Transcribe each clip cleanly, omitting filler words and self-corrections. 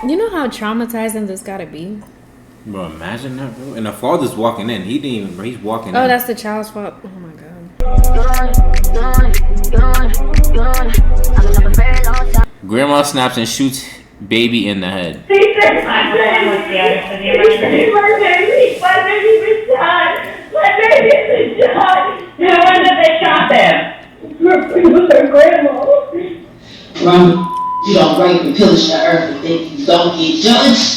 You know how traumatizing this gotta be? Bro, imagine that, bro. And the father's walking in. He didn't even. He's walking in. Oh, that's the child's fault. Oh my god. Grandma snaps and shoots baby in the head. My baby was shot. My baby was shot. Who was it that shot them? It was her grandma. You don't rape and pillage the earth and think you don't get judged.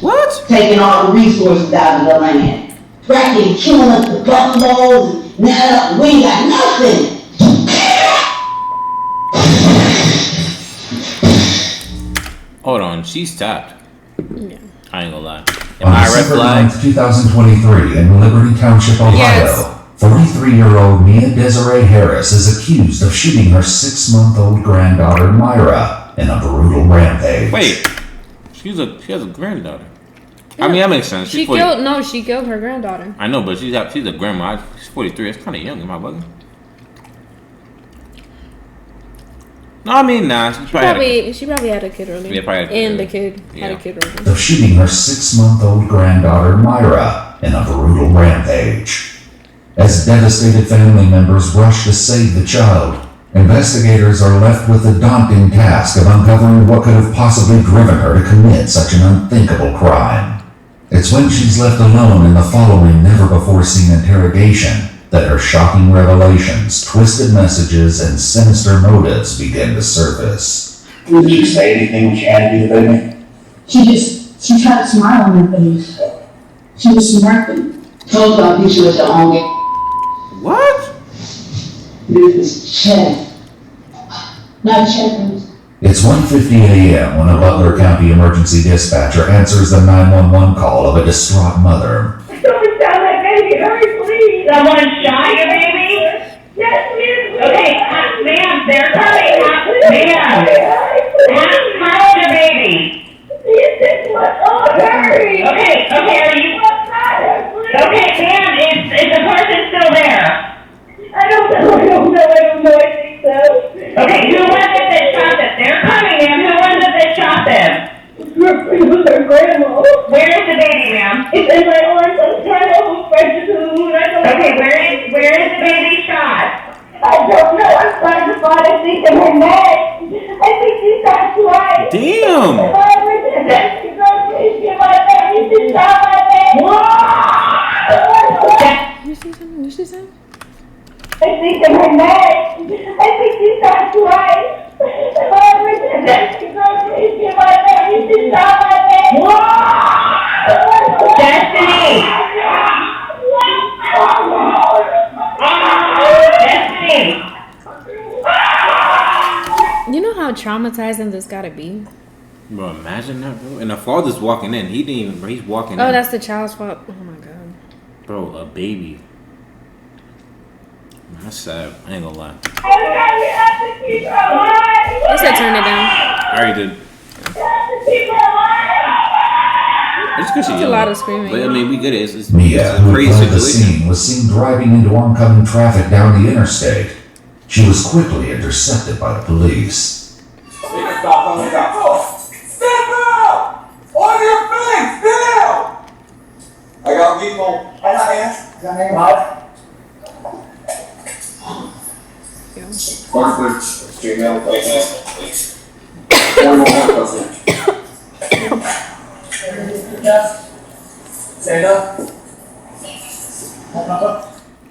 What? Taking all the resources out of the land. Fracking, killing up the buffaloes, and now we ain't got nothing. Hold on, she's tapped. Yeah. I ain't gonna lie. Am On I red December flag? 9th, 2023, in Liberty Township, Ohio, Yes. 43-year-old Mia Desiree Harris is accused of shooting her 6-month-old granddaughter Myra in a brutal rampage. Wait, she has a granddaughter. I mean, that makes sense. She killed her granddaughter. I know, but she's a grandma. She's 43. That's kind of young. Am I bugging? No, I mean, nah. She probably had a kid earlier. Yeah, probably had a kid And earlier. the kid had a kid earlier. Of shooting her 6-month-old granddaughter Myra in a brutal rampage. As devastated family members rush to save the child, investigators are left with the daunting task of uncovering what could have possibly driven her to commit such an unthinkable crime. It's when she's left alone in the following never-before-seen interrogation that her shocking revelations, twisted messages, and sinister motives begin to surface. Did you say anything when she had to do the baby? She tried to smile on her face. She was smirking. Told her I think she was the only. What? This is Chad. Not Chad. It's 1:50 a.m. when a Butler County emergency dispatcher answers the 911 call of a distraught mother. Someone shot my baby. Hurry, please. Someone shot your baby? Yes, please. Okay, ma'am, they're coming. Ma'am, how's your baby? He's 6 months old. Hurry. Okay, are you? Okay, ma'am, is the person still there? I don't know. I think so. Okay, who was it that shot them? They're coming, ma'am. Who was it that shot them? It was her grandma. Where is the baby, ma'am? It's in my arms. I'm trying to hold pressure to the wound. Okay, where is the baby shot? I don't know. I'm trying to find. I think in her neck. I think she shot twice. Damn. She shot my baby. You see something? You see something? I think in her neck. I think she shot twice. She shot my baby. Destiny! Destiny! You know how traumatizing this gotta be? Bro, imagine that, bro. And the father's walking in. He didn't even. He's walking in. Oh, that's the child's fault. Oh my god. Bro, a baby. That's sad. I ain't gonna lie. They said turn it down. I already did. It's because she's It's a lot of screaming. But I mean, we get it. It's Mia, a who crazy fled the situation. scene, was seen driving into oncoming traffic down the interstate. She was quickly intercepted by the police. Step up! On your face! Down! I got people. I got hands. I got hands. One quick female please. One more please. Stand up.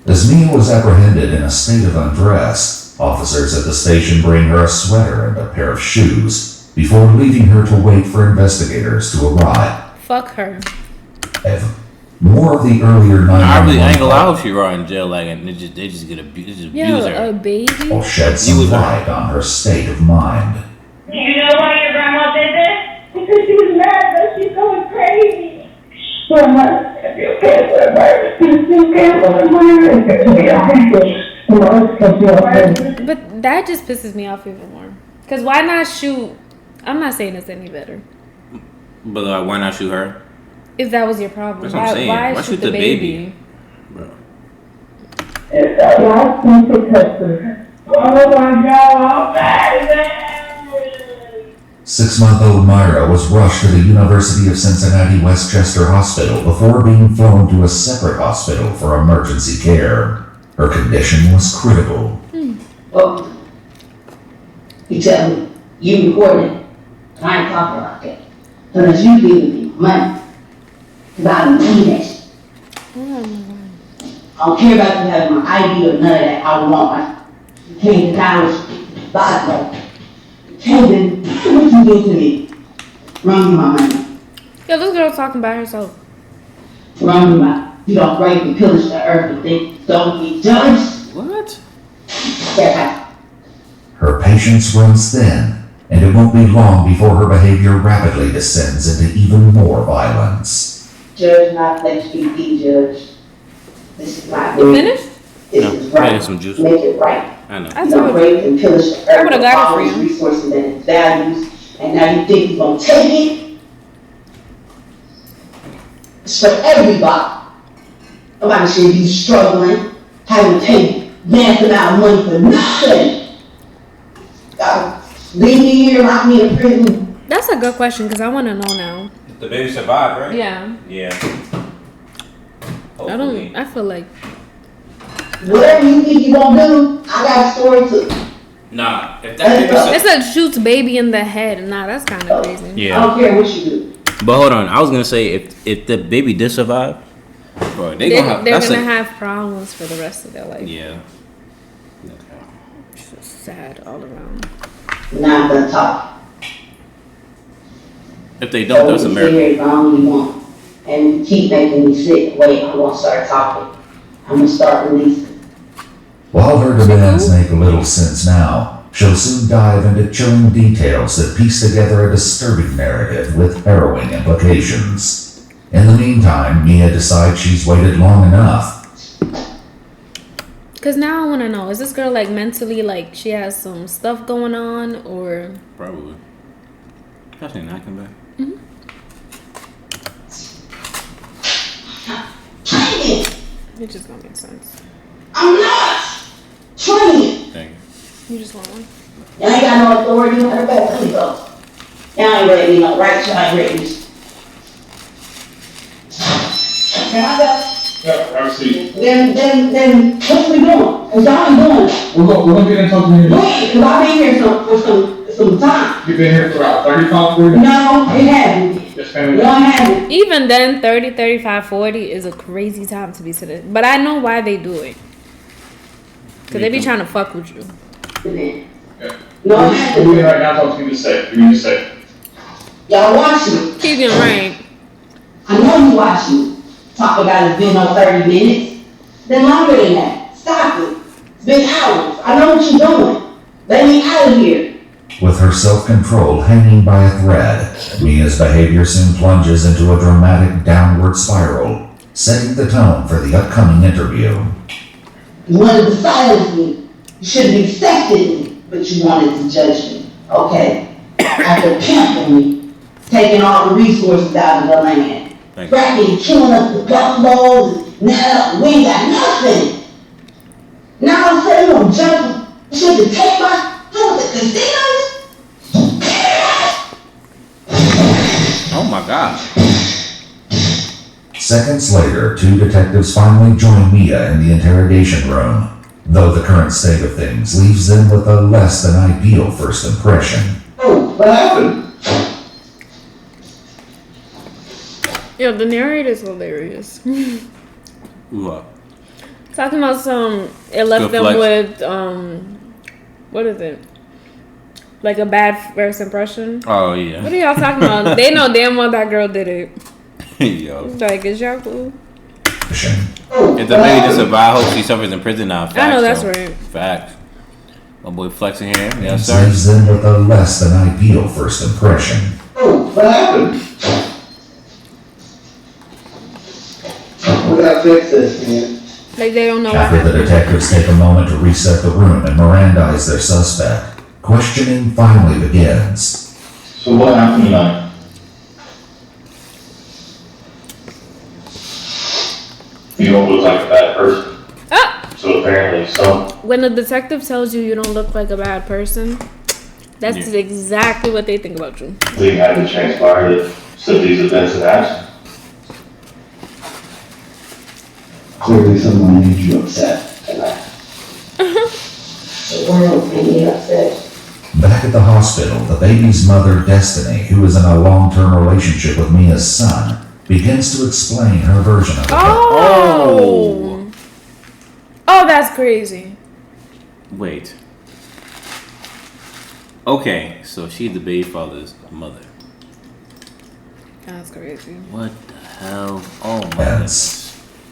As Mia was apprehended in a state of undress, officers at the station bring her a sweater and a pair of shoes before leaving her to wait for investigators to arrive. Fuck her. More of the earlier 911 I really ain't gonna lie if she raw in jail, like, and they just get abuse, abuse Yo, her. a baby? will shed some light on her state of mind. Do you know why your grandma did this? Because she was mad that she's going crazy. Grandma, if you can't live But that just pisses me off even more. Because why not shoot? I'm not saying it's any better. But why not shoot her? If that was your problem, That's what I'm saying. why shoot the baby? Bro. It's a last thing to touch her. Oh my God, I'm bad. 6-month-old Myra was rushed to the University of Cincinnati Westchester Hospital before being flown to a separate hospital for emergency care. Her condition was critical. Well, you tell me, you recorded, I ain't talking about that. Unless you give me money, because I don't need that shit. I don't care about you having my ID or none of that. I want my, you came to college, body, you came to, what you do to me? Run me my money. Yeah, this girl talking about herself. Run me my, you don't rape and pillage the earth and think, don't be judged. What? That's how. Her patience runs thin, and it won't be long before her behavior rapidly descends into even more violence. Judge not, let you be judged. This is not You good. finished? This No, is I right. had some juice. Make it right. I know. I You don't told you. rape and pillage the I earth would've with got it all for its you. resources and its values, and now you think you're gonna take it? It's for everybody. Nobody should be struggling, having to pay massive amount of money for nothing. Leave me here, lock me in prison. That's a good question because I want to know now. The baby survived, right? Yeah. Yeah. I don't. I feel like. Whatever you think you gonna do, I got a story too. Nah, if that baby It said shoots baby in the head. Nah, that's kind of crazy. I Yeah. don't care what you do. But hold on, I was gonna say if the baby did survive, bro, They're have gonna that's a- have problems for the rest of their life. Yeah. It's just sad all around. Now I'm gonna talk. If they don't, that's a So you miracle. sit here as long as you want, and you keep making me sick. Wait, I'm gonna start talking. I'm gonna start releasing. While her demands make little sense now, she'll soon dive into chilling details that piece together a disturbing narrative with harrowing implications. In the meantime, Mia decides she's waited long enough. Cause now I want to know: is this girl like mentally like she has some stuff going on, or Probably. Especially not come back. Training! it just don't make sense? I'm not! Training! Dang. You just want one. Y'all ain't got no authority on her back. Let me go. Y'all ain't ready me no right, y'all ain't ready me. Can I go? Yeah, I see. Then, what we doing? Cause y'all ain't doing it. We're gonna get in touch with you. Wait, cause I've been here for some time. You've been here for about 35, 40 minutes. No, it hasn't. Yes, ma'am. No, it hasn't. Even then, 30, 35, 40 is a crazy time to be sitting. But I know why they do it. Cause they be trying to fuck with you. Yeah. No, it We're hasn't. doing right now, talk to me to say. Give me just say. Y'all watching. Keep getting right. I know you watching. Talk about it's been on 30 minutes. Then longer than that. Stop it. It's been hours. I know what you're doing. Let me out of here. With her self-control hanging by a thread, Mia's behavior soon plunges into a dramatic downward spiral, setting the tone for the upcoming interview. You wanted to silence me. You should have accepted me, but you wanted to judge me. Okay. After pimping me, taking all the resources out of the land. Thank you. Cracking, killing us the buffaloes, and now we ain't got nothing. Now I'm saying you gonna jump shit to take my food to casinos? Oh my gosh. Seconds later, 2 detectives finally join Mia in the interrogation room, though the current state of things leaves them with a less than ideal first impression. Oh, what happened? Yo, the narrator's hilarious. What? Talking about it left Good them flex. with, what is it? Like a bad first impression? Oh What yeah. are y'all talking about? They know damn well that girl did it. Yo. Like, is y'all cool? If the baby just survive, hope she suffers in prison now. Facts, I know that's though. right. Facts. My boy flexing here. Yes, And leaves sir. them with a less than ideal first impression. Oh, what happened? We gotta fix this, man. Like, they don't know what After the happened. detectives take a moment to reset the room and Mirandize their suspect, questioning finally begins. So what happened tonight? You don't look like a bad person. Ah! So apparently some. When the detective tells you you don't look like a bad person, That's Yeah. exactly what they think about you. They had to transpire that some of these events had happened. Clearly someone made you upset tonight. The world made me upset. Back at the hospital, the baby's mother, Destiny, who is in a long-term relationship with Mia's son, begins to explain her version of events. Oh. Oh, that's crazy. Wait. Okay, so she's the baby father's mother. That's crazy. What the hell? Oh my Yes. goodness.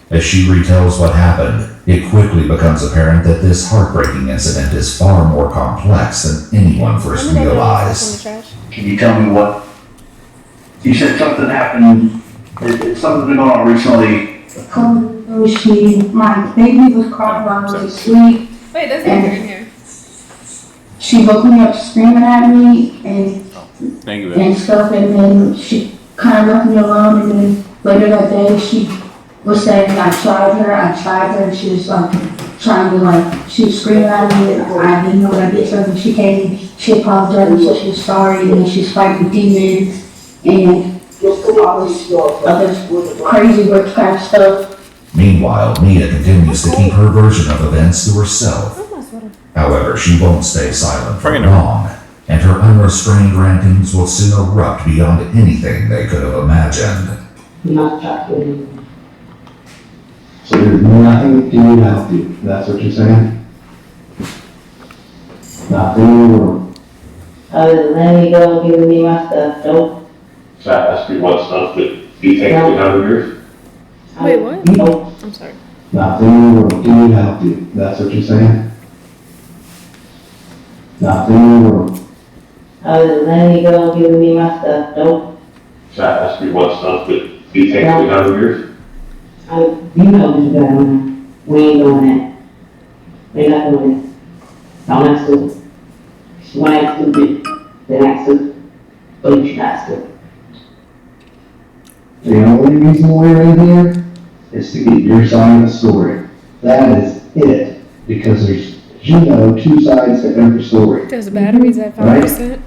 As she retells what happened, it quickly becomes apparent that this heartbreaking incident is far more complex than anyone first realized. Can you tell me what? You said something happened. Something's been going on recently. My baby was crying while I was asleep. Wait, there's nothing in here. She woke me up screaming at me Thank you, baby. and stuff, and then she kind of left me alone. And then later that day, she was saying I tried her, and she was like trying to she was screaming at me, and I didn't know what I did to her. And she came, she apologized and said she was sorry, and then she's fighting demons and all this other crazy witchcraft stuff. Meanwhile, Mia continues to keep her version of events to herself. However, she won't stay silent for long, and her unrestrained rantings will soon erupt beyond anything they could have imagined. Not chocolate. So there's nothing you can do to help you, that's what you're saying? Nothing in the world. Other than letting me go and giving me my stuff, nope. So that's be what stuff that you take out of yours? Wait, what? Nope. I'm sorry. Nothing in the world can do to help you, that's what you're saying? Nothing in the world. Other than letting me go and giving me my stuff, nope. So that's be what stuff that you take out of yours? You know what you got on there. We ain't doing that. We're not doing it. Don't act stupid. If you wanna act stupid, then act stupid. But you should not stupid. The only reason we're in here is to get your side of the story. That is it, because there's, you know, two sides to every story. There's batteries at 5%.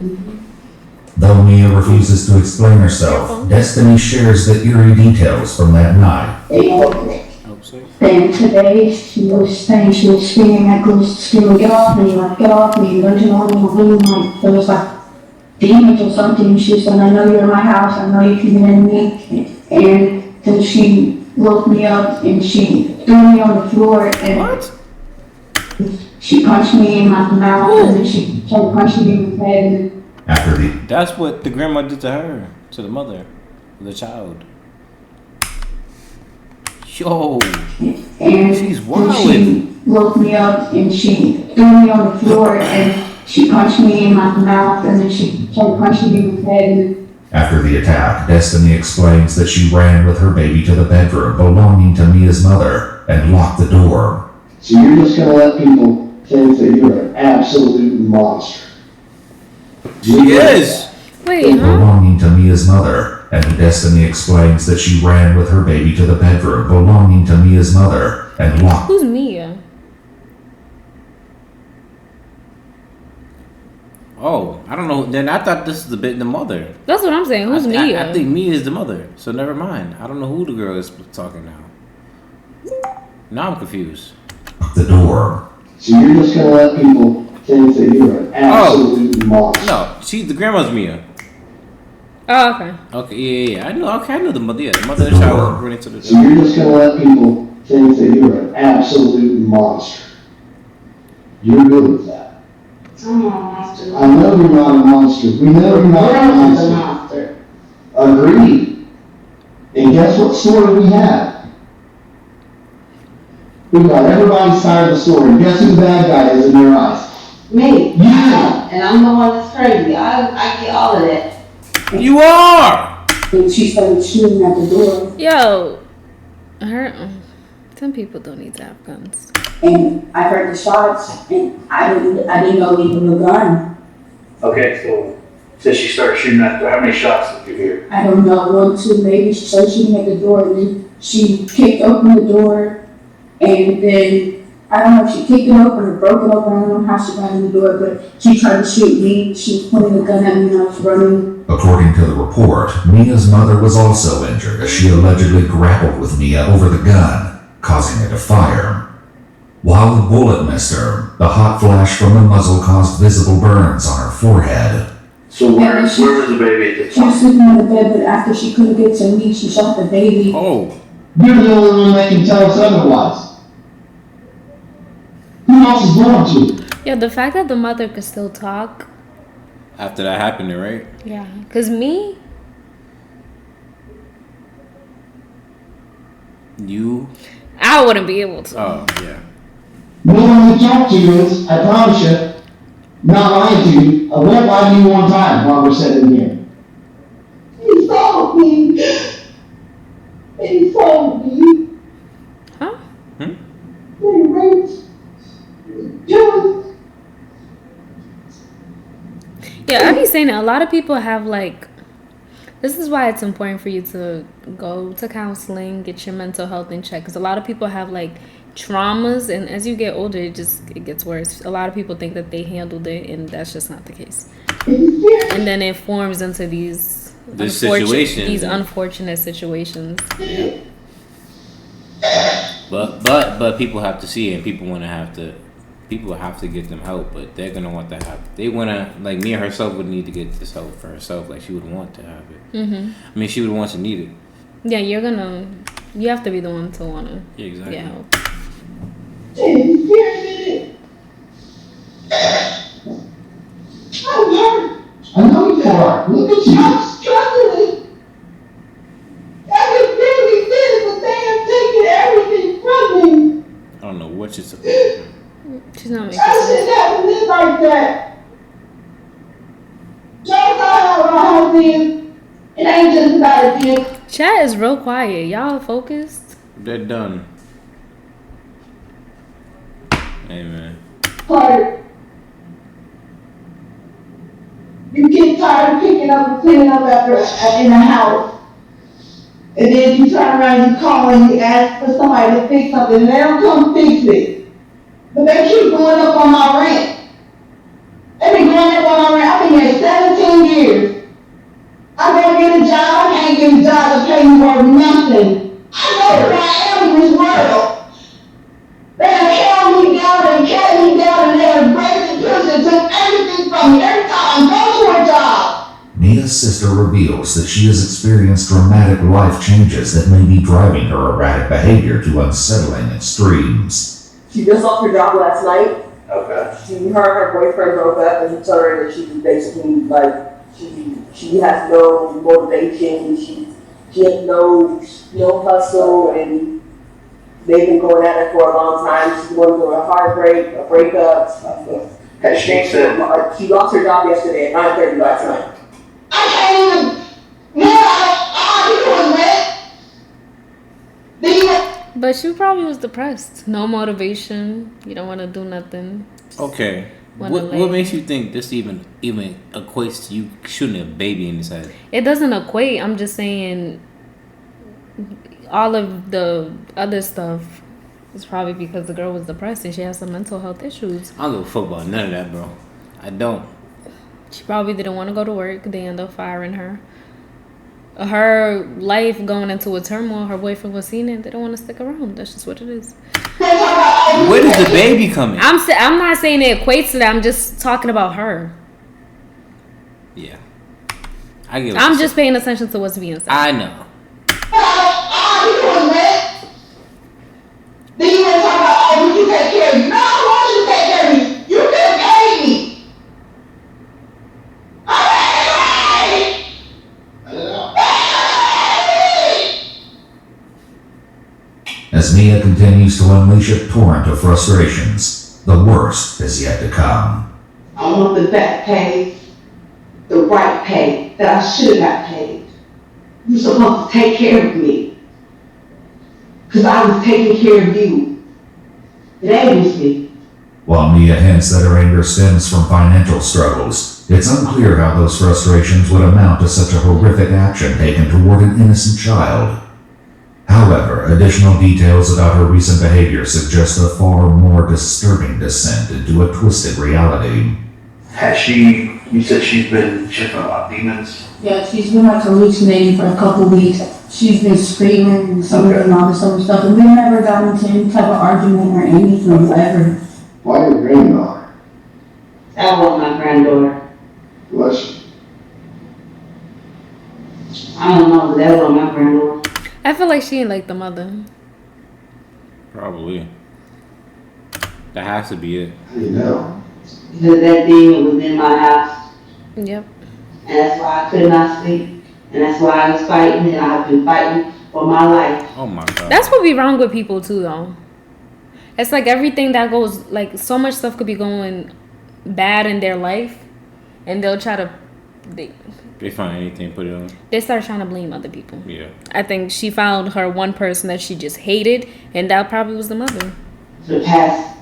Though Mia refuses to explain herself, Destiny shares the eerie details from that night. Then today, she was saying she was screaming at Goose, screaming, get off me, get off me, don't you know what I'm doing? There was demons or something. She said, I know you're in my house, I know you can get in me. And then she woke me up and she threw me on the floor and she punched me in my mouth and then she tried punching me in the head. After the That's what the grandma did to her, to the mother, the child. Yo, And she's then wildin'. she woke me up and she threw me on the floor and she punched me in my mouth and then she tried punching me in the head. After the attack, Destiny explains that she ran with her baby to the bedroom belonging to Mia's mother and locked the door. So you're just gonna let people think that you're an absolute monster. She is. Wait, huh? Belonging to Mia's mother, and Destiny explains that she ran with her baby to the bedroom belonging to Mia's mother and locked. Who's Mia? Oh, I don't know. Then I thought this is the mother. That's what I'm saying. Who's Mia? I think Mia is the mother. So never mind. I don't know who the girl is talking now. Now I'm confused. The door. So you're just gonna let people think that you're an absolute monster. No, she's the grandma's Mia. Oh, okay. Okay, yeah. I know. Okay, I know the mother. Yeah, the mother of the child running to the. So you're just gonna let people think that you're an absolute monster. You're good with that. I'm not a monster. I know you're not a monster. We know you're not a Grandma's a monster. monster. Agreed. And guess what story we have? We got everybody's side of the story. Guess who the bad guy is in your eyes? Me. Yeah. And I'm the one that's crazy. I get all of that. You are. And she started shooting at the door. Yo, some people don't need to have guns. And I heard the shots, and I didn't know it was a gun. Okay, so she started shooting at the, how many shots did you hear? I don't know, 1, 2, maybe. She started shooting at the door, and then she kicked open the door, and then I don't know if she kicked it open or broke it open. I don't know how she got in the door, but she tried to shoot me. She was pointing a gun at me and I was running. According to the report, Mia's mother was also injured as she allegedly grappled with Mia over the gun, causing her to fire. While the bullet missed her, the hot flash from the muzzle caused visible burns on her forehead. So where was the baby at the She was time? sleeping in the bed, but after she couldn't get to me, she shot the baby. Oh, You're the only one that can tell us otherwise. Who else is going to? Yeah, the fact that the mother could still talk. after that happened, right? Yeah, cause me, You. I wouldn't be able to. Oh yeah. No one to talk to is, I promise you. Not lying to you. I won't lie to you one time while we're sitting here. He saw me. He saw me. Huh? They raped. Killed. Yeah, I be saying that a lot of people have like. This is why it's important for you to go to counseling, get your mental health in check. Because a lot of people have like traumas, and as you get older, it gets worse. A lot of people think that they handled it, and that's just not the case. And then it forms into these unfortunate situations. Yeah. But people have to see it, and people have to get them help, but they're gonna want that help. They wanna, like Mia herself would need to get this help for herself. Like she would want to have it. Mm-hmm. I mean, she would want to need it. Yeah, you have to be the one to wanna Yeah, exactly. get help. I'm hurt. I know you are. Look at you. I'm struggling. I can barely live, but they have taken everything from me. I don't know what you're supposed to do. She's not making I sense. shouldn't have to live like that. Just how I have been. It ain't just about a dick. Chat is real quiet. Y'all focused? They're done. Amen. Part. You get tired of picking up and cleaning up after in the house. And then you turn around and you call and you ask for somebody to fix something and they don't come fix it. But they keep going up on my rent. They've been going up on my rent. I've been here 17 years. I go get a job, I can't get a job to pay me worth nothing. I know who I am in this world. They have held me down and kept me down and they have raped and pushed and took everything from me every time I go to a job. Mia's sister reveals that she has experienced dramatic life changes that may be driving her erratic behavior to unsettling extremes. She just lost her job last night. Okay. Her boyfriend broke up and he told her that she was basically like, she has no motivation, she has no hustle, and they've been going at it for a long time. She's going through a heartbreak, a breakup. Has she said? She lost her job yesterday at 9:30 last night. I can't even, But she probably was depressed. No motivation. You don't want to do nothing. Okay. What makes you think this even equates to you shooting a baby in his head? It doesn't equate. I'm just saying all of the other stuff is probably because the girl was depressed and she has some mental health issues. I don't give a fuck about none of that, bro. I don't. She probably didn't want to go to work. They end up firing her. Her life going into a turmoil. Her boyfriend was seeing it. They don't want to stick around. That's just what it is. Where does the baby come in? I'm not saying it equates to that. I'm just talking about her. Yeah. I'm just paying attention to what's being said. I know. Then you want to talk about, oh, you take care of me. No, I want you to take care of me. You can pay me. As Mia continues to unleash a torrent of frustrations, the worst is yet to come. I want the best pay, the right pay that I should have paid. You're supposed to take care of me. Because I was taking care of you. It angers me. While Mia hints that her anger stems from financial struggles, it's unclear how those frustrations would amount to such a horrific action taken toward an innocent child. However, additional details about her recent behavior suggest a far more disturbing descent into a twisted reality. You said she's been checking about demons? Yeah, she's been like hallucinating for a couple weeks. She's been screaming and singing and all this other stuff, and we never got into any type of argument or anything ever. Why your granddaughter? That was my granddaughter. Was she? I don't know, but that was my granddaughter. I feel like she ain't like the mother. Probably. That has to be it. How do you know? Because that demon was in my house. Yep. And that's why I could not sleep. And that's why I was fighting, and I've been fighting for my life. Oh my God. That's what be wrong with people too, though. It's like everything that goes, like so much stuff could be going bad in their life, and they'll try to. They find anything, put it on. They start trying to blame other people. Yeah. I think she found her one person that she just hated, and that probably was the mother. For the past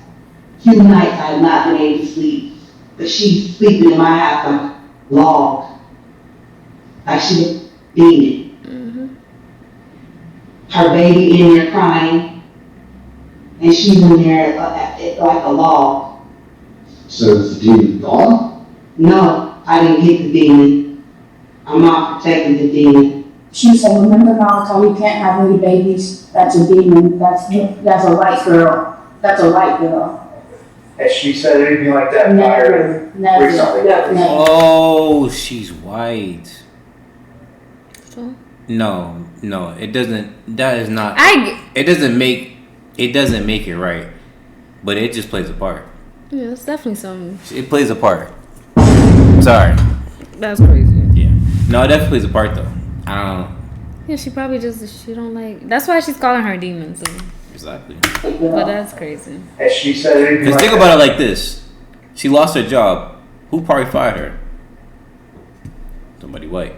few nights, I have not been able to sleep. But she's sleeping in my house like a log. Like she was demon. Mm-hmm. Her baby in there crying. And she's in there like a log. So is the demon gone? No, I didn't get the demon. I'm not protecting the demon. She said, remember Malachi, you can't have any babies. That's a demon. That's a white girl. That's a white girl. Has she said anything like that? Never. Recently? Never. Oh, she's white. So No, it doesn't. That is not. It doesn't make it right, but it just plays a part. yeah, it's definitely some. It plays a part. Sorry. That's crazy. Yeah. No, it definitely plays a part though. I don't know. Yeah, she probably just she don't like. That's why she's calling her demons. So. Exactly. But that's crazy. Has she said anything Because think about it like this: she lost her job. Who probably fired her? Somebody white.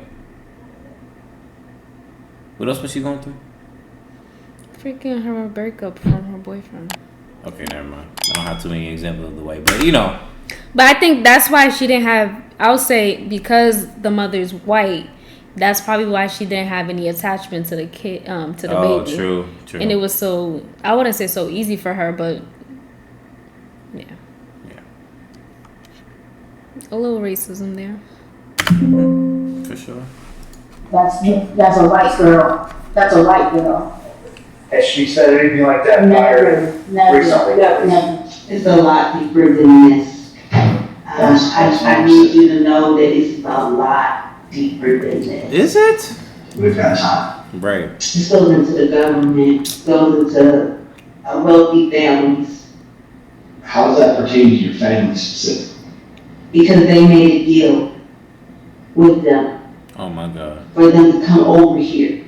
What else was she going through? Freaking her breakup from her boyfriend. Okay, never mind. I don't have too many examples of the white, but you know. But I think that's why she didn't have. I'll say because the mother's white, that's probably why she didn't have any attachment to the kid, to the baby. Oh, true. And it was so. I wouldn't say so easy for her, but yeah. Yeah. A little racism there. For sure. That's a white girl. That's a white girl. Has she said anything like that? Never. Recently? Never. It's a lot deeper than this. I need you to know that it's a lot deeper than this. Is it? We've got time. Right. This goes into the government, goes into wealthy families, How does that pertain to your family specifically? because they made a deal with them Oh my God. for them to come over here.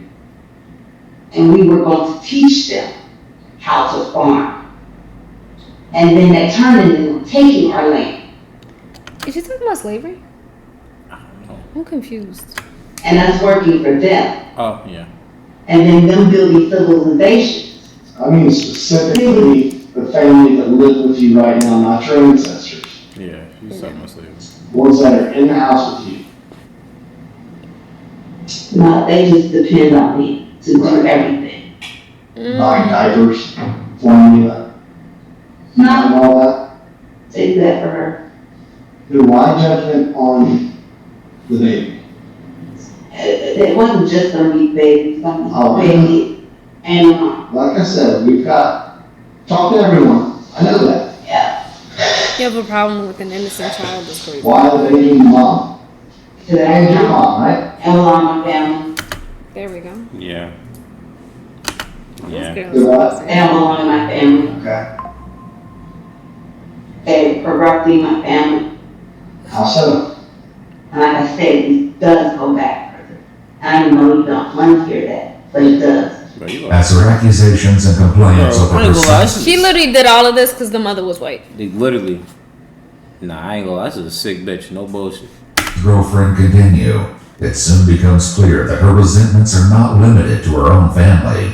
And we were going to teach them how to farm. And then they turned into taking our land. Is she talking about slavery? I don't know. I'm confused. And us working for them. Oh yeah. And then them building civilizations. I mean specifically the family that live with you right now, not your ancestors. Yeah. She's talking about slavery. Ones that are in the house with you. No, they just depend on me to do everything. Buying diapers, formula, and all that. They do that for her. Do why judgment on the baby? It wasn't just gonna be babies, it's gonna Oh, be baby and mom. Like I said, we've got, talk to everyone. I know that. Yeah. You have a problem with an innocent child? That's crazy. Why the baby and the mom? Because I And your know, mom, right? and along my family, There we go. Yeah. This Yeah. girl's Do what? crazy. they don't belong in my family. Okay. They're corrupting my family. How so? And like I said, it does go back further. I know you don't want to hear that, but it does. Bro, you As her accusations and complaints Bro, over I ain't her gonna lie, son's She literally did all of this because the mother was white. They literally. Nah, I ain't gonna lie. This is a sick bitch. No bullshit. girlfriend continue, it soon becomes clear that her resentments are not limited to her own family.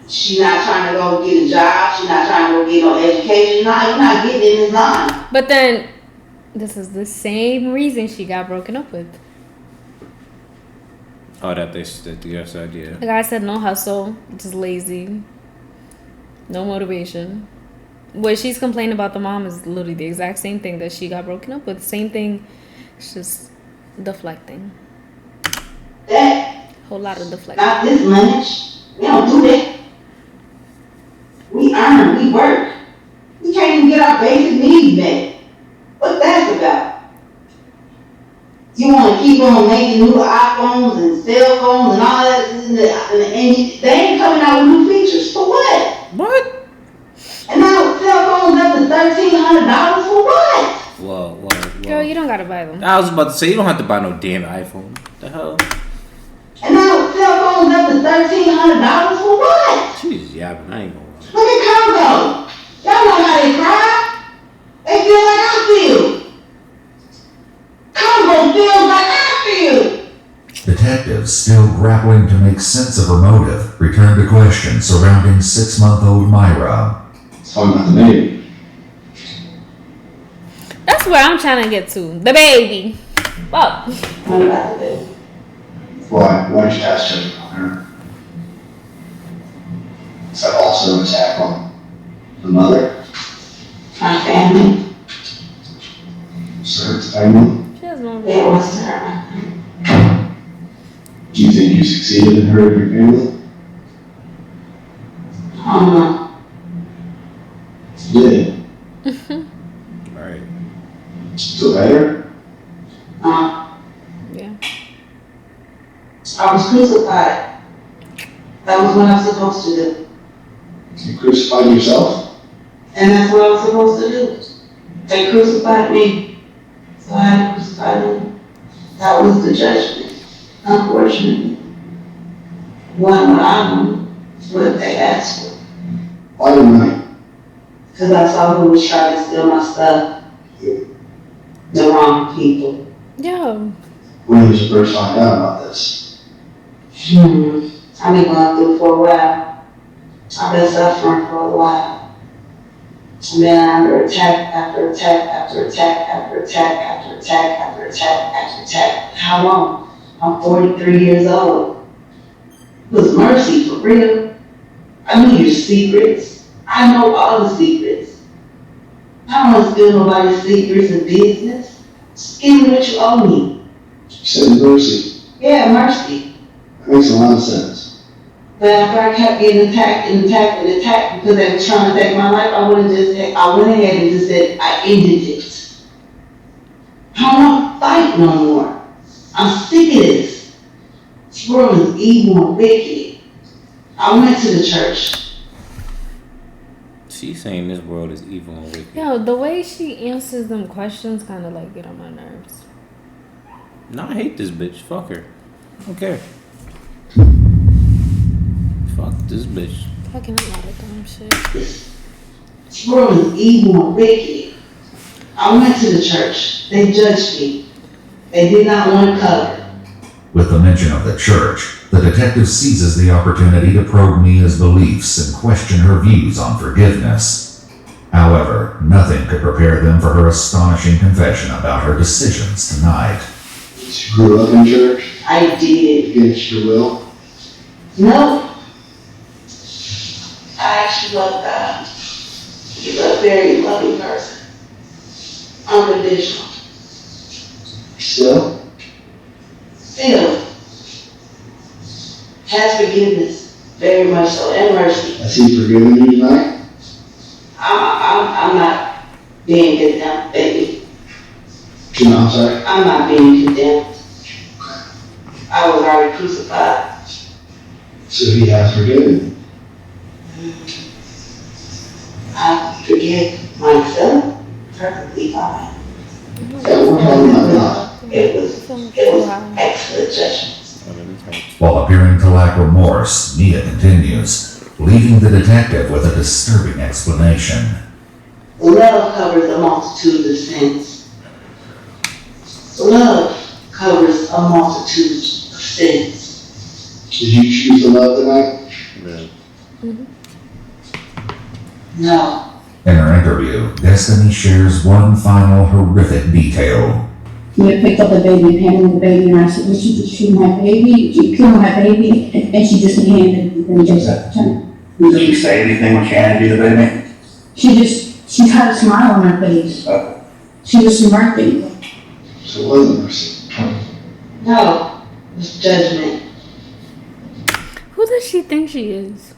She's not trying to go get a job. She's not trying to go get no education. No, you're not getting in this line. But then, this is the same reason she got broken up with. Oh, that the girl said, yeah. The guy said no hustle, just lazy, no motivation. What she's complaining about the mom is literally the exact same thing that she got broken up with. Same thing. It's just deflecting. That, Whole lot of deflecting. not this much. We don't do that. We earn, we work. We can't even get our basic needs met. What's that about? You wanna keep on making new iPhones and cell phones and all that, and they ain't coming out with new features. For what? What? And now cell phones up to $1,300 for what? Whoa. Girl, you don't gotta buy them. I was about to say, you don't have to buy no damn iPhone. The hell? And now cell phones up to $1,300 for what? She's yapping. I ain't gonna lie. Look at Congo. Y'all know how they cry. They feel like I feel. Congo feels like I feel. Detectives, still grappling to make sense of her motive, returned to questions surrounding 6-month-old Myra. Talking about the baby. That's where I'm trying to get to. The baby. Fuck. What about the baby? Why? Why did you pass judgment on her? Is that also an attack on the mother? My family. So it's family? She has no It was her. Do you think you succeeded in hurting your family? I don't know. You did. Right. Feel better? Yeah. I was crucified. That was what I was supposed to do. You crucified yourself? And that's what I was supposed to do. They crucified me. So I had to crucify them. That was the judgment. Unfortunately. One what I wanted, what they asked for. Why didn't I? Because I saw who was trying to steal my stuff. The wrong people. Yo. When did you first find out about this? I've been going through for a while. I've been suffering for a while. I've been under attack after attack after attack after attack after attack after attack after attack. How long? I'm 43 years old. It was mercy, for real. I knew your secrets. I know all the secrets. I don't want to steal nobody's secrets and business. Just give me what you owe me. You said mercy. Yeah, mercy. That makes a lot of sense. But after I kept getting attacked and attacked and attacked because they were trying to take my life, I went ahead and just said, I ended it. I don't want to fight no more. I'm sick of this. This world is evil and wicked. I went to the church. She's saying this world is evil and wicked. Yo, the way she answers them questions kind of like get on my nerves. No, I hate this bitch. Fuck her. I don't care. Fuck this bitch. Talking a lot of dumb shit. This world is evil and wicked. I went to the church. They judged me. They did not want to cover. With the mention of the church, the detective seizes the opportunity to probe Mia's beliefs and question her views on forgiveness. However, nothing could prepare them for her astonishing confession about her decisions tonight. You grew up in church? I did. Against your will? No. I actually love God. He's a very loving person. Unconditional. Still? Still. Has forgiveness. Very much so. And mercy. Has he forgiven you tonight? I'm not being condemned, baby. No, I'm sorry. I'm not being condemned. I was already crucified. So he has forgiven you. I forgive myself perfectly fine. Yeah, we're talking about God. It was excellent judgment. While appearing to lack remorse, Mia continues, leaving the detective with a disturbing explanation. Love covers a multitude of sins. Love covers a multitude of sins. Did you choose to love tonight? No. In her interview, Destiny shares one final horrific detail. Mia picked up the baby and handed me the baby, and I said, "Did you just shoot my baby? Did you kill my baby?" And she just handed it, and just turned. Did she say anything when she handed you the baby? She had a smile on her face. She was smirking. So it wasn't mercy. No, it's judgment. Who does she think she is?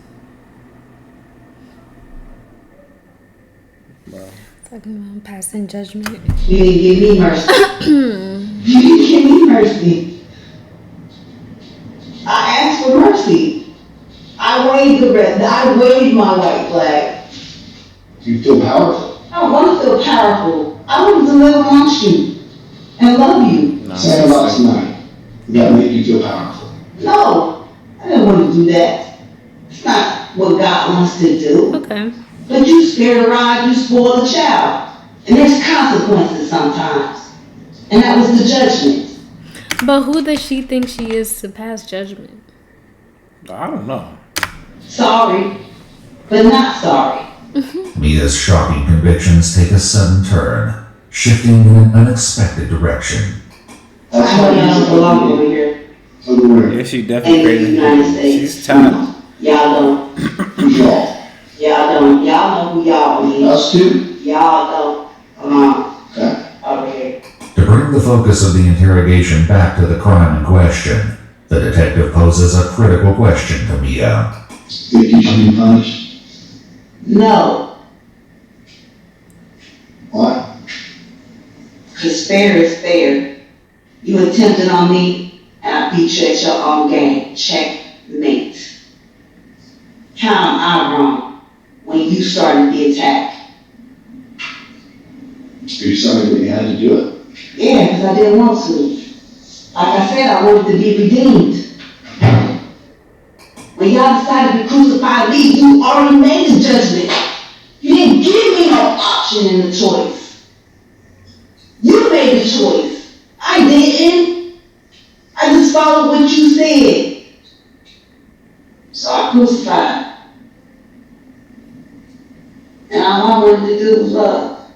Talking about passing judgment. You didn't give me mercy. You didn't give me mercy. I asked for mercy. I waved my white flag. You feel powerful. I don't want to feel powerful. I want to live amongst you and love you. Say a lot tonight. That make you feel powerful. No, I didn't want to do that. It's not what God wants to do. Okay. But you spare the rod, you spoil the child. And there's consequences sometimes. And that was the judgment. But who does she think she is to pass judgment? I don't know. Sorry, but not sorry. Mia's shocking convictions take a sudden turn, shifting in an unexpected direction. I know y'all don't belong over here. Yeah, she definitely In the crazy. United States. She's talented. Y'all don't. Y'all don't. Y'all know who y'all is. Us too? Y'all don't. Come on. Okay. Over here. To bring the focus of the interrogation back to the crime in question, the detective poses a critical question to Mia. Think you should be punished? No. Why? Because fair is fair. You attempted on me, and I beat you at your own game. Checkmate. How am I wrong when you started the attack? You're sorry that you had to do it? Yeah, because I didn't want to. Like I said, I wanted to be redeemed. When y'all decided to crucify me, you already made the judgment. You didn't give me no option in the choice. You made the choice. I didn't. I just followed what you said. So I crucified. And all I wanted to do was love.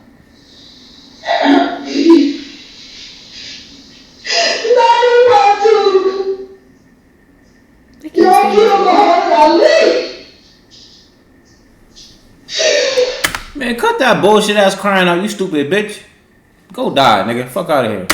And hurt me. I didn't want to. Y'all killed Muhammad Ali. Man, cut that bullshit ass crying out, you stupid bitch. Go die, nigga. Fuck out of here.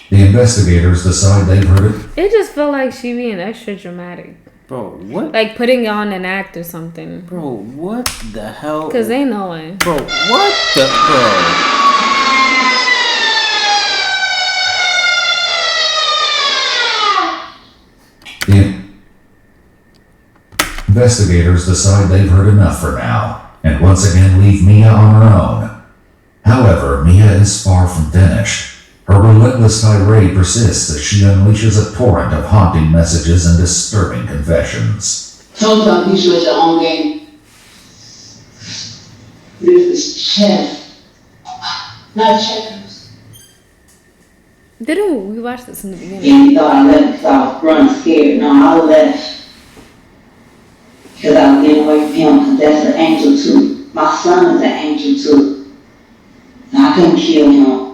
The investigators decide they've heard it. It just felt like she being extra dramatic. Bro, what? Like putting on an act or something. Bro, what the hell? Because ain't no way. Bro, what the... Bro. The investigators decide they've heard enough for now, and once again leave Mia on her own. However, Mia is far from finished. Her relentless tirade persists as she unleashes a torrent of haunting messages and disturbing confessions. Sometimes you should at your own game. This is chess. Not checkers. Didn't we watch this in the beginning? Yeah, you thought I left because I was running scared. No, I left because I was getting away from him because that's an angel too. My son is an angel too. And I couldn't kill him.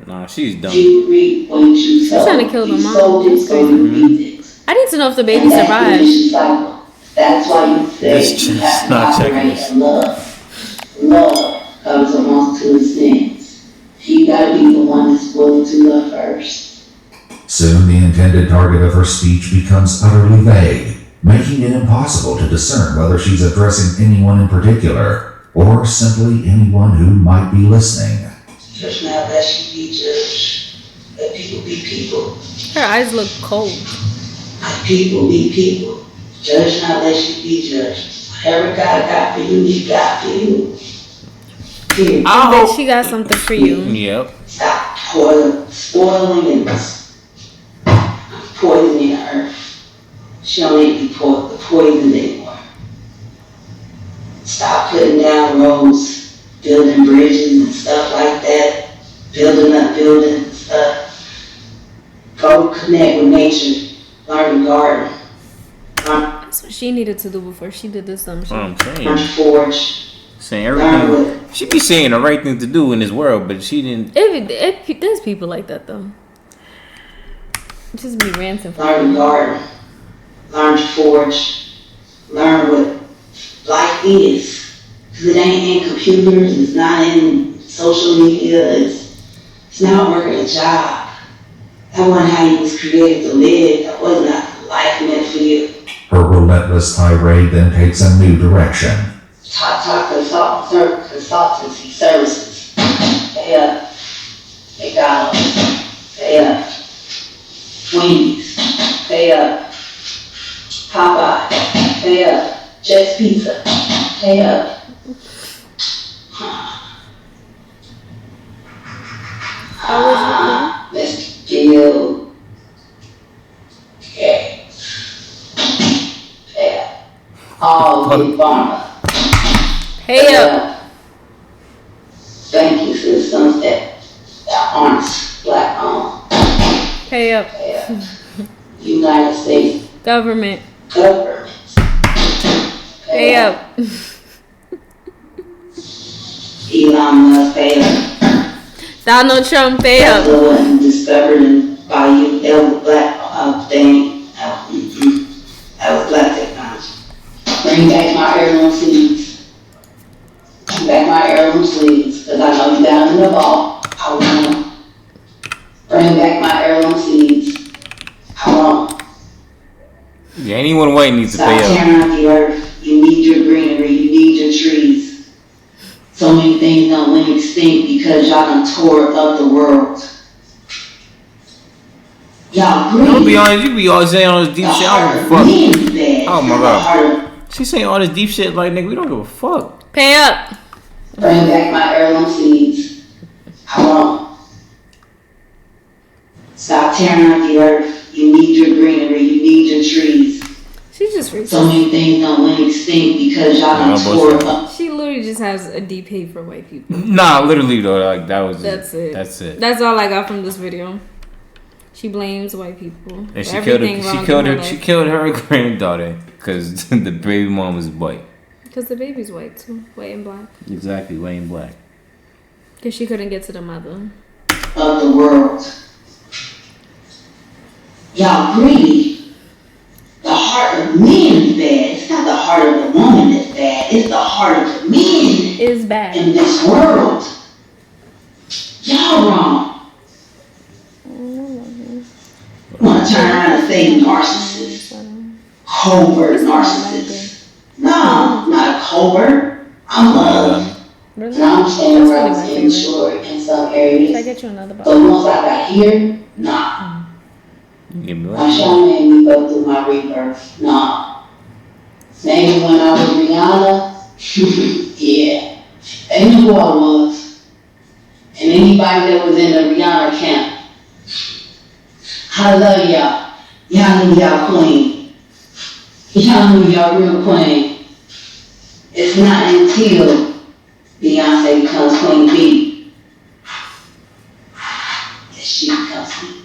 Nah, she's dumb. You reap what you sow. trying to kill the You mom. sowed it, so you reap it. I need to know if the baby And that's the survived. vicious cycle. That's why you say It's you just have to not checking operate this. in love. Love covers a multitude of sins. You gotta be the one that's willing to love first. Soon the intended target of her speech becomes utterly vague, making it impossible to discern whether she's addressing anyone in particular, or simply anyone who might be listening. Judge not lest you be judged. Let people be people. Her eyes look cold. Let people be people. Judge not lest you be judged. Whatever God got for you, He got for you. Period. I bet she got something for you. Yep. Stop spoiling and poisoning the earth. She don't need to be poisoned anymore. Stop putting down roads, building bridges and stuff like that, building up buildings and stuff. Go connect with nature, learn to garden. I That's what she needed to do before she did this dumb shit. I'm Learn to forge. saying everything. She be saying the right thing to do in this world, but she didn't. There's people like that though. Just be ranting. Learn to garden. Learn to forge. Learn what life is. Cause it ain't in computers. It's not in social media. It's not working a job. That wasn't how you was created to live. That was not the life meant for you. Her relentless tirade then takes a new direction. Top consultancy services. Pay up. McDonald's. Pay up. Wendy's. Pay up. Popeye. Pay up. Jets Pizza. Pay up. Mr. Gill. Okay. Pay up. All Big Pharma. Pay up. Thank you, citizens that aren't black owned. Pay up. Pay up. United States Government. government. Pay up. Elon Musk, pay up. Donald Trump, pay up. Tesla wasn't discovered by you. That was black thing. That was black technology. Bring back my heirloom seeds. Bring back my heirloom seeds. Because I know you down in the vault. I want. Bring back my heirloom seeds. I want. Yeah, anyone white needs to Stop pay up. tearing up the earth. You need your greenery. You need your trees. So many things done went extinct because y'all done tore up the world. Y'all I'm gonna be greedy. honest, you be all saying all this deep shit. I don't give a fuck. Oh my god. She's saying all this deep shit like, nigga, we don't give a fuck. Pay up. Bring back my heirloom seeds. I won't. Stop tearing up the earth. You need your greenery. You need your trees. She just So many things done went extinct because y'all done tore up. She literally just has a deep hate for white people. Nah, literally though, like that was That's it. That's it. That's all I got from this video. She blames white people. And she for killed everything her. wrong She killed in her. life. She killed her granddaughter because the baby mom was white. Because the baby's white too, white and black. Exactly, white and black. Because she couldn't get to the mother. Of the world. Y'all greedy. The heart of men is bad. It's not the heart of the woman that's bad. It's the heart of the men Is bad. in this world. Y'all wrong. Want to turn around and say narcissist. Covert narcissist. No, I'm not a covert. I'm love. Really? And I'm staying That's around really my to ensure in some areas. Should I get you another But bottle? once I got here, nah. Give me My one. show made me go through my rebirth. Nah. Maybe when I was Rihanna, yeah. They knew who I was. And anybody that was in the Rihanna camp, I love y'all. Y'all knew y'all queen. Y'all knew y'all real queen. It's not until Beyonce becomes Queen Bee that she becomes queen.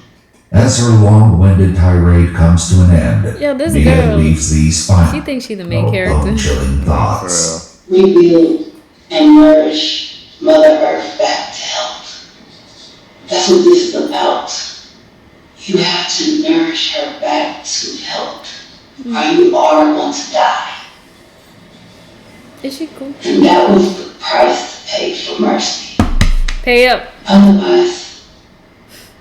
As her long-winded tirade comes to an end, Yo, this Mia girl, leaves these she final, thinks she the main character. bone-chilling thoughts. Rebuild and nourish Mother Earth back to health. That's what this is about. You have to nourish her back to health, or you are going to die. Is she cool? And that was the price to pay for mercy. Pay up. Otherwise,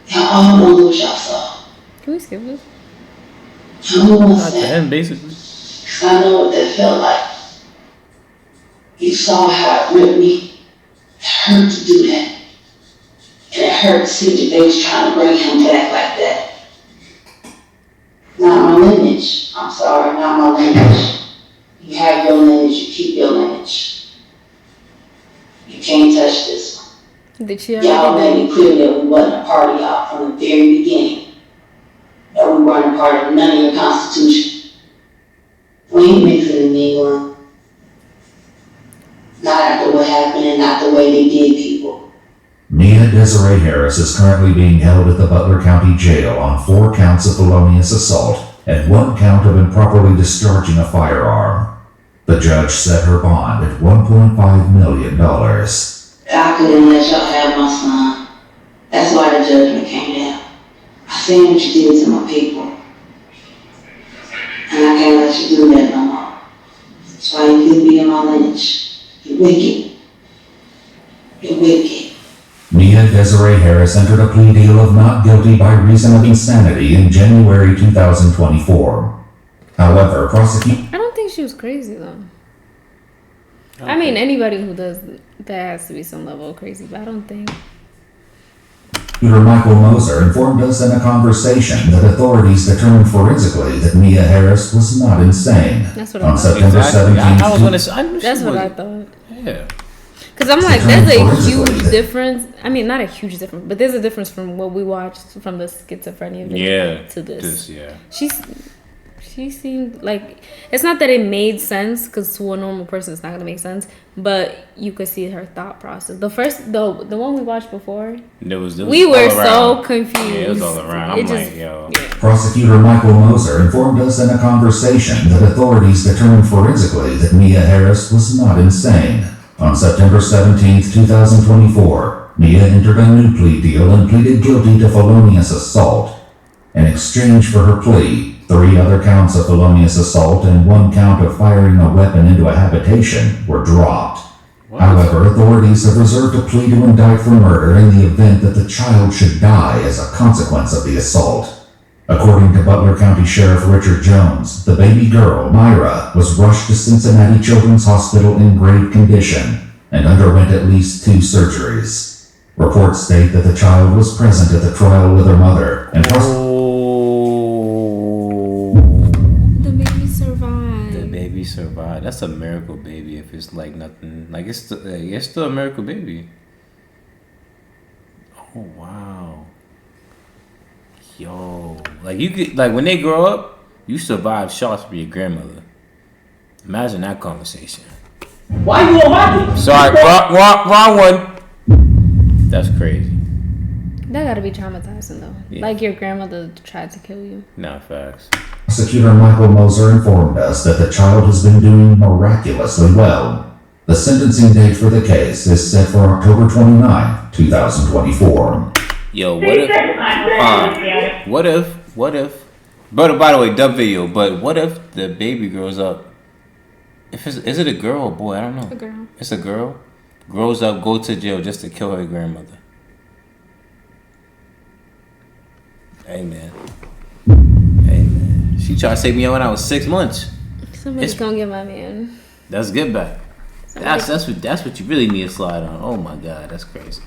y'all all gonna lose your soul. Can we skip this? Y'all gonna Not to say, him, basically. 'cause I know what that felt like. You saw how it ripped me. It hurt to do that. And it hurt to see that they was trying to bring him back like that. Not my lineage. I'm sorry, not my lineage. You have your lineage, you keep your lineage. You can't touch this one. Did she Y'all already made it clear that we wasn't a part of y'all from the very beginning. That we weren't a part of none of your constitution. We ain't mixing in England. Not after what happened and not the way they did people. Mia Desiree Harris is currently being held at the Butler County Jail on 4 counts of felonious assault and 1 count of improperly discharging a firearm. The judge set her bond at $1.5 million. I couldn't let y'all have my son. That's why the judgment came down. I seen what you did to my people. And I can't let you do that no more. That's why you couldn't be in my lynch. You're wicked. You're wicked. Mia Desiree Harris entered a plea deal of not guilty by reason of insanity in January 2024. However, I don't think she was crazy though. I mean, anybody who does that has to be some level of crazy, but I don't think. Prosecutor Michael Moser informed us in a conversation that authorities determined forensically that Mia Harris was not insane. That's what I on thought. September 17th. I was gonna say, I knew That's she what I was- thought. Yeah. Because I'm like, there's a huge difference. I mean, not a huge difference, but there's a difference from what we watched from the schizophrenia video to this. Yeah. She seemed like, it's not that it made sense, because to a normal person it's not gonna make sense, but you could see her thought process. The one we watched before, we were so confused. Yeah, it was all around. I'm like, yo. Prosecutor Michael Moser informed us in a conversation that authorities determined forensically that Mia Harris was not insane. On September 17th, 2024, Mia entered a new plea deal and pleaded guilty to felonious assault. In exchange for her plea, 3 other counts of felonious assault and 1 count of firing a weapon into a habitation were dropped. However, authorities have reserved a plea to indict for murder in the event that the child should die as a consequence of the assault. According to Butler County Sheriff Richard Jones, the baby girl, Myra, was rushed to Cincinnati Children's Hospital in grave condition and underwent at least 2 surgeries. Reports state that the child was present at the trial with her mother and survive. That's a miracle baby. If it's like nothing, like it's still a miracle baby. Oh wow, yo, like you could, like when they grow up, you survive shots from your grandmother. Imagine that conversation. Why you on my Sorry, wrong one. That's crazy. That gotta be traumatizing though. Yeah. Like your grandmother tried to kill you. No, facts. Prosecutor Michael Moser informed us that the child has been doing miraculously well. The sentencing date for the case is set for October 29, 2024. Yo, what if, but by the way, dumb video, but what if the baby grows up, is it a girl or boy? I don't know. A girl. It's a girl. Grows up, go to jail just to kill her grandmother. Amen. She tried to take me out when I was 6 months. Somebody's gonna get my man. That's get back. That's what you really need to slide on. Oh my God, that's crazy.